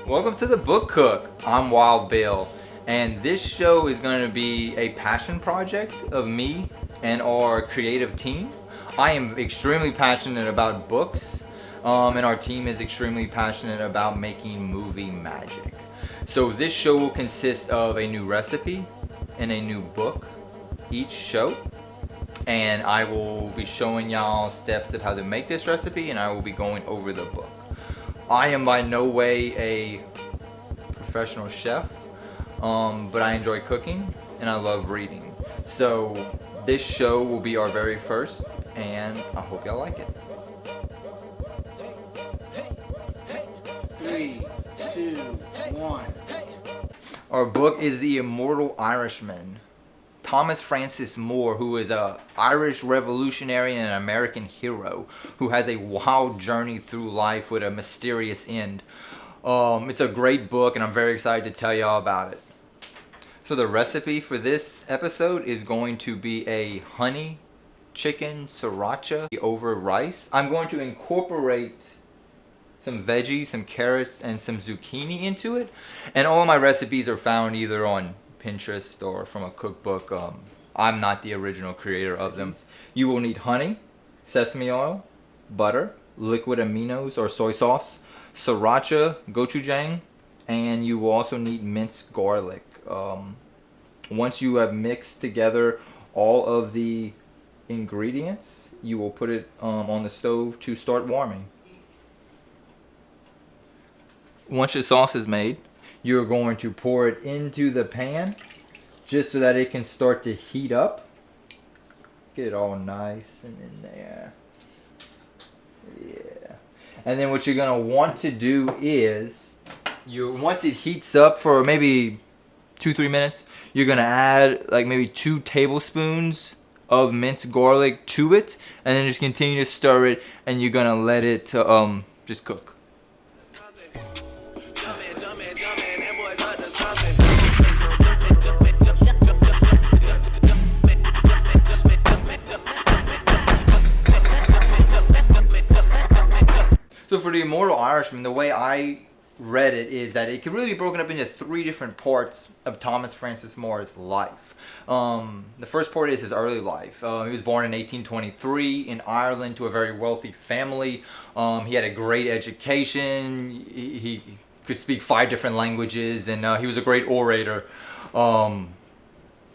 Welcome to the Book Cook. I'm Wild Bill, and this show is going to be a passion project of me and our creative team. I am extremely passionate about books, and our team is extremely passionate about making movie magic. So this show will consist of a new recipe and a new book each show, and I will be showing y'all steps of how to make this recipe, and I will be going over the book. I am by no way a professional chef, but I enjoy cooking and I love reading. So this show will be our very first, and I hope y'all like it. 3, 2, 1. Our book is The Immortal Irishman. Thomas Francis Moore, who is an Irish revolutionary and an American hero who has a wild journey through life with a mysterious end. It's a great book, and I'm very excited to tell y'all about it. So the recipe for this episode is going to be a honey chicken sriracha over rice. I'm going to incorporate some veggies, some carrots, and some zucchini into it. And all my recipes are found either on Pinterest or from a cookbook. I'm not the original creator of them. You will need honey, sesame oil, butter, liquid aminos or soy sauce, sriracha, gochujang, and you will also need minced garlic. Once you have mixed together all of the ingredients, you will put it on the stove to start warming. Once your sauce is made, you're going to pour it into the pan just so that it can start to heat up. Get it all nice and in there. Yeah. And then what you're going to want to do is, once it heats up for maybe 2-3 minutes, you're going to add like maybe 2 tablespoons of minced garlic to it, and then just continue to stir it, and you're going to let it just cook. So for The Immortal Irishman, the way I read it is that it could really be broken up into 3 different parts of Thomas Francis Moore's life. The first part is his early life. He was born in 1823 in Ireland to a very wealthy family. He had a great education. He could speak 5 different languages, and he was a great orator.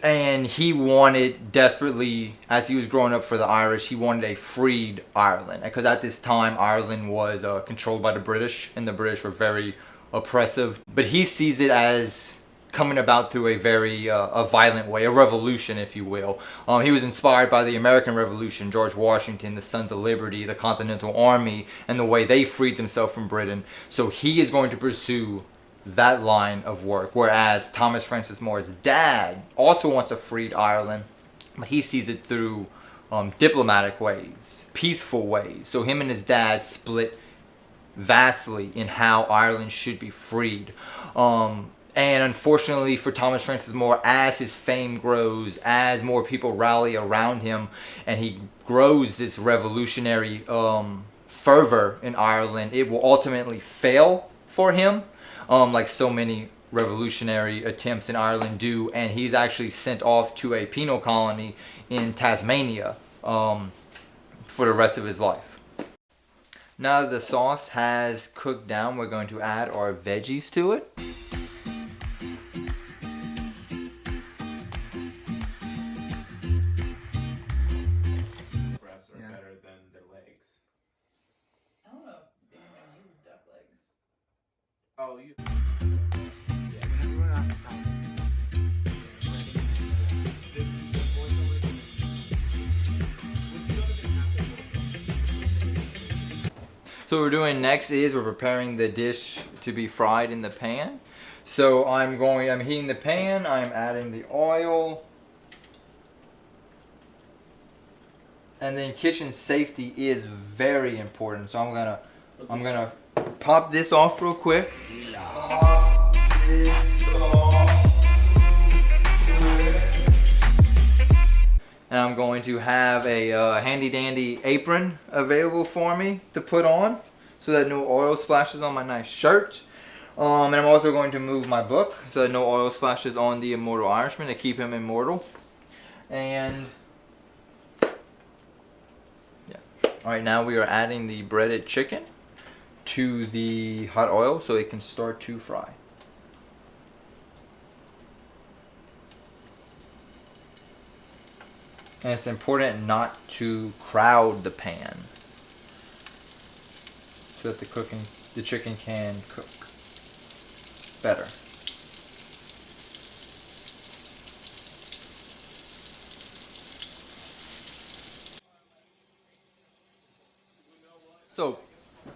And he wanted desperately, as he was growing up for the Irish, he wanted a freed Ireland. Because at this time, Ireland was controlled by the British, and the British were very oppressive. But he sees it as coming about through a very a violent way, a revolution, if you will. He was inspired by the American Revolution, George Washington, the Sons of Liberty, the Continental Army, and the way they freed themselves from Britain. So he is going to pursue that line of work, whereas Thomas Francis Moore's dad also wants a freed Ireland, but he sees it through diplomatic ways, peaceful ways. So him and his dad split vastly in how Ireland should be freed. And unfortunately for Thomas Francis Moore, as his fame grows, as more people rally around him, and he grows this revolutionary fervor in Ireland, it will ultimately fail for him. Like so many revolutionary attempts in Ireland do, and he's actually sent off to a penal colony in Tasmania for the rest of his life. Now that the sauce has cooked down, we're going to add our veggies to it. Breasts are better than their legs. I don't know if anyone uses duck legs. Oh, you. Yeah, whenever we're off the topic. So what we're doing next is we're preparing the dish to be fried in the pan. So I'm heating the pan, I'm adding the oil. And then kitchen safety is very important. So I'm gonna pop this off real quick. Pop this off. And I'm going to have a handy dandy apron available for me to put on so that no oil splashes on my nice shirt. And I'm also going to move my book so that no oil splashes on the Immortal Irishman to keep him immortal. And yeah. All right, now we are adding the breaded chicken to the hot oil so it can start to fry. And it's important not to crowd the pan so that the chicken can cook better. So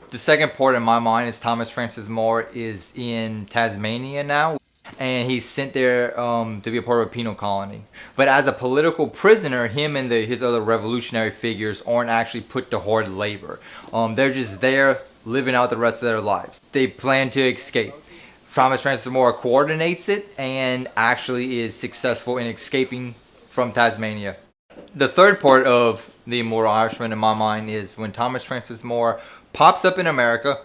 the second part in my mind is Thomas Francis Moore is in Tasmania now. And he's sent there to be a part of a penal colony. But as a political prisoner, him and his other revolutionary figures aren't actually put to hard labor. They're just there living out the rest of their lives. They plan to escape. Thomas Francis Moore coordinates it and actually is successful in escaping from Tasmania. The third part of the Immortal Irishman in my mind is when Thomas Francis Moore pops up in America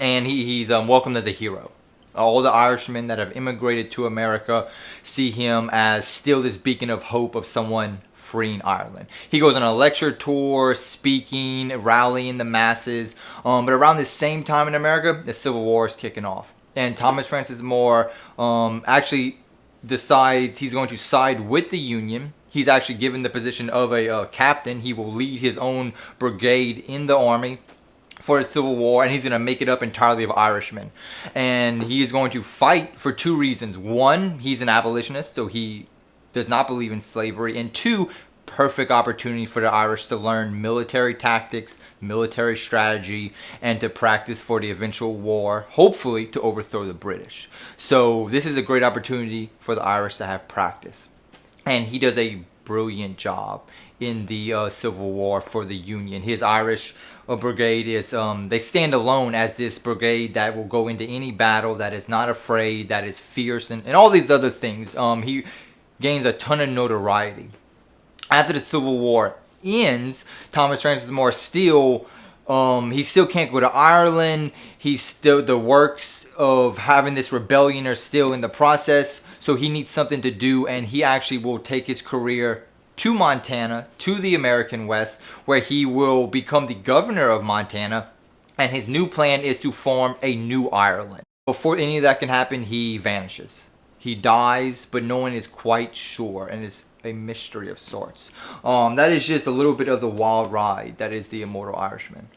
and he's welcomed as a hero. All the Irishmen that have immigrated to America see him as still this beacon of hope of someone freeing Ireland. He goes on a lecture tour, speaking, rallying the masses. But around the same time in America, the Civil War is kicking off. And Thomas Francis Moore actually decides he's going to side with the Union. He's actually given the position of a captain. He will lead his own brigade in the army for the Civil War, and he's going to make it up entirely of Irishmen. And he is going to fight for two reasons. One, he's an abolitionist, so he does not believe in slavery. And two, perfect opportunity for the Irish to learn military tactics, military strategy, and to practice for the eventual war, hopefully to overthrow the British. So this is a great opportunity for the Irish to have practice. And he does a brilliant job in the Civil War for the Union. His Irish brigade is, they stand alone as this brigade that will go into any battle, that is not afraid, that is fierce, and all these other things. He gains a ton of notoriety. After the Civil War ends, Thomas Francis Moore still, he still can't go to Ireland. He's still, the works of having this rebellion are still in the process. So he needs something to do, and he actually will take his career to Montana, to the American West, where he will become the governor of Montana. And his new plan is to form a new Ireland. Before any of that can happen, he vanishes. He dies, but no one is quite sure, and it's a mystery of sorts. That is just a little bit of the wild ride that is the Immortal Irishman.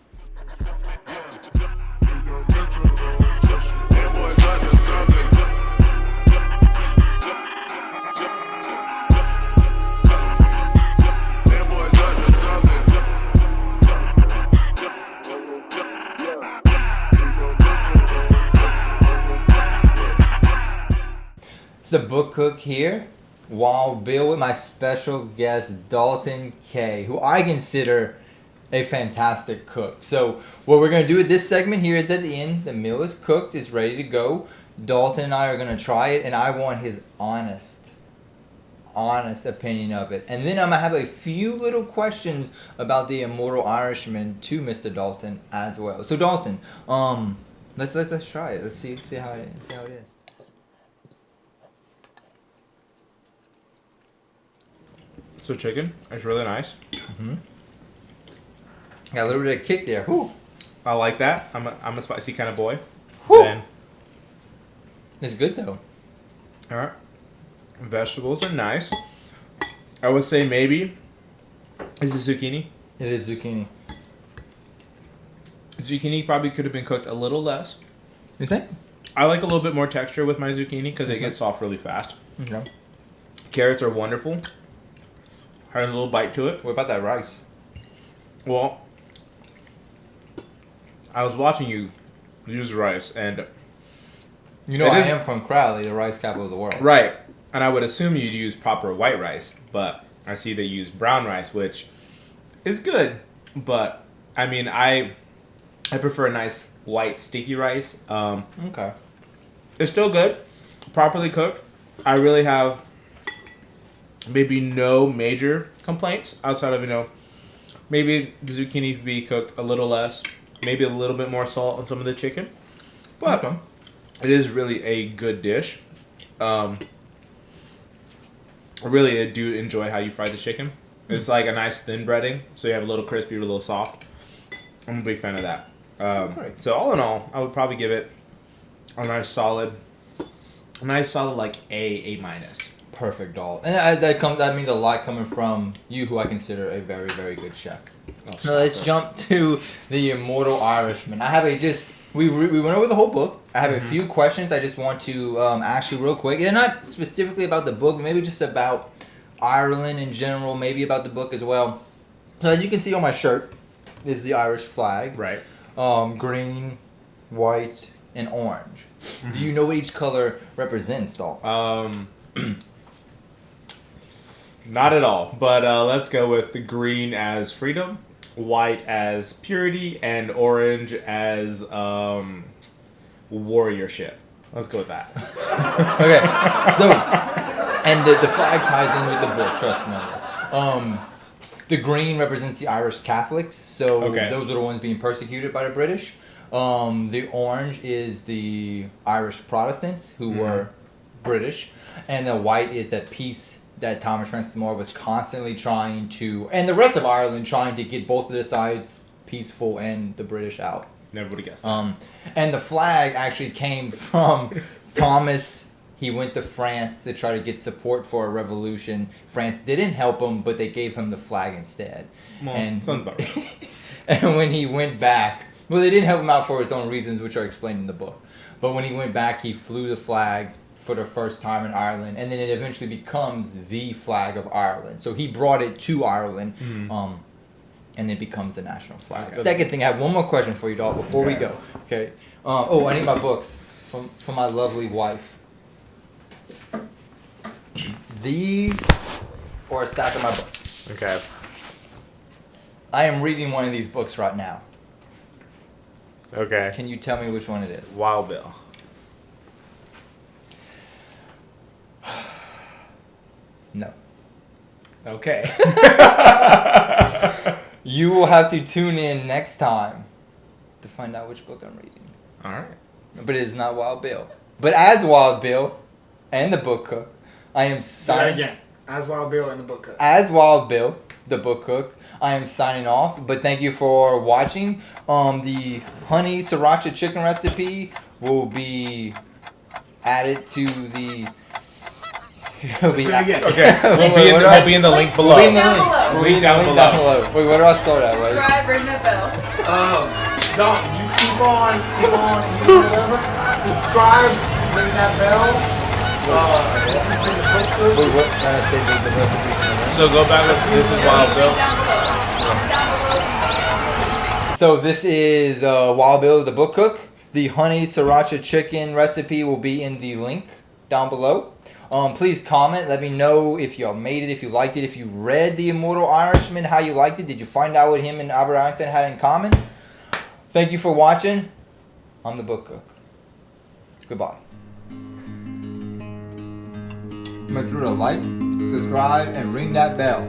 It's the book cook here, Wild Bill, with my special guest Dalton Kay, who I consider a fantastic cook. So what we're going to do with this segment here is at the end, the meal is cooked, it's ready to go. Dalton and I are going to try it, and I want his honest opinion of it. And then I'm going to have a few little questions about the Immortal Irishman to Mr. Dalton as well. So Dalton, let's try it. Let's see how it is. So chicken, it's really nice. Mm-hmm. Got a little bit of kick there. Whew. I like that. I'm a spicy kind of boy. Whew. And, It's good though. all right. Vegetables are nice. I would say maybe is it zucchini? It is zucchini. Zucchini probably could have been cooked a little less. You think? I like a little bit more texture with my zucchini because it gets soft really fast. Okay. Carrots are wonderful. Had a little bite to it. What about that rice? Well, I was watching you use rice, and You know I am from Crowley, the rice capital of the world. right, and I would assume you'd use proper white rice, but I see they use brown rice, which is good. But I mean, I prefer a nice white sticky rice. Okay. It's still good, properly cooked. I really have maybe no major complaints outside of, maybe the zucchini could be cooked a little less, maybe a little bit more salt on some of the chicken. But Okay. It is really a good dish. I really do enjoy how you fry the chicken. It's like a nice thin breading, so you have a little crispy, a little soft. I'm a big fan of that. Great. So all in all, I would probably give it a nice solid like A minus. Perfect, Dalton. And that means a lot coming from you, who I consider a very, very good chef. Now let's jump to the Immortal Irishman. I have we went over the whole book. I have a few questions I just want to ask you real quick. They're not specifically about the book, maybe just about Ireland in general, maybe about the book as well. So as you can see on my shirt is the Irish flag. Right. Green, white, and orange. Do you know what each color represents, Dalton? Not at all, but let's go with the green as freedom, white as purity, and orange as warriorship. Let's go with that. Okay, so, and the flag ties in with the book, trust me on this. The green represents the Irish Catholics, so those are the ones being persecuted by the British. The orange is the Irish Protestants, who were British, and the white is that peace that Thomas Francis More was constantly trying to, and the rest of Ireland trying to get both of the sides peaceful and the British out. Never would have guessed that. And the flag actually came from Thomas. He went to France to try to get support for a revolution. France didn't help him, but they gave him the flag instead. Well, sounds about right. And when he went back, well, they didn't help him out for his own reasons, which are explained in the book. But when he went back, he flew the flag for the first time in Ireland, and then it eventually becomes the flag of Ireland. So he brought it to Ireland, and it becomes the national flag. Okay. Second thing, I have one more question for you, Dalton, before we go. Okay. I need my books from my lovely wife. These are a stack of my books. Okay. I am reading one of these books right now. Okay. Can you tell me which one it is? Wild Bill. No. Okay. You will have to tune in next time to find out which book I'm reading. All right. But it is not Wild Bill. But as Wild Bill and the book cook, I am signing. Again, as Wild Bill and the book cook. As Wild Bill, the book cook, I am signing off. But thank you for watching. The honey sriracha chicken recipe will be added to the. It'll be again. Okay. We'll be in the link below. We'll be in the link. Down We'll be in the link down below. Wait, where do I start at? Right? Subscribe, ring that bell. Don't you keep on, whatever. Subscribe, ring that bell. This has been the book cook. Wait, what? Trying to say the recipe. So go back. This is Wild Bill. Down below. Down below. So this is Wild Bill, the book cook. The honey sriracha chicken recipe will be in the link down below. Please comment. Let me know if y'all made it, if you liked it, if you read The Immortal Irishman, how you liked it. Did you find out what him and Albert Einstein had in common? Thank you for watching. I'm the book cook. Goodbye. Make sure to like, subscribe, and ring that bell.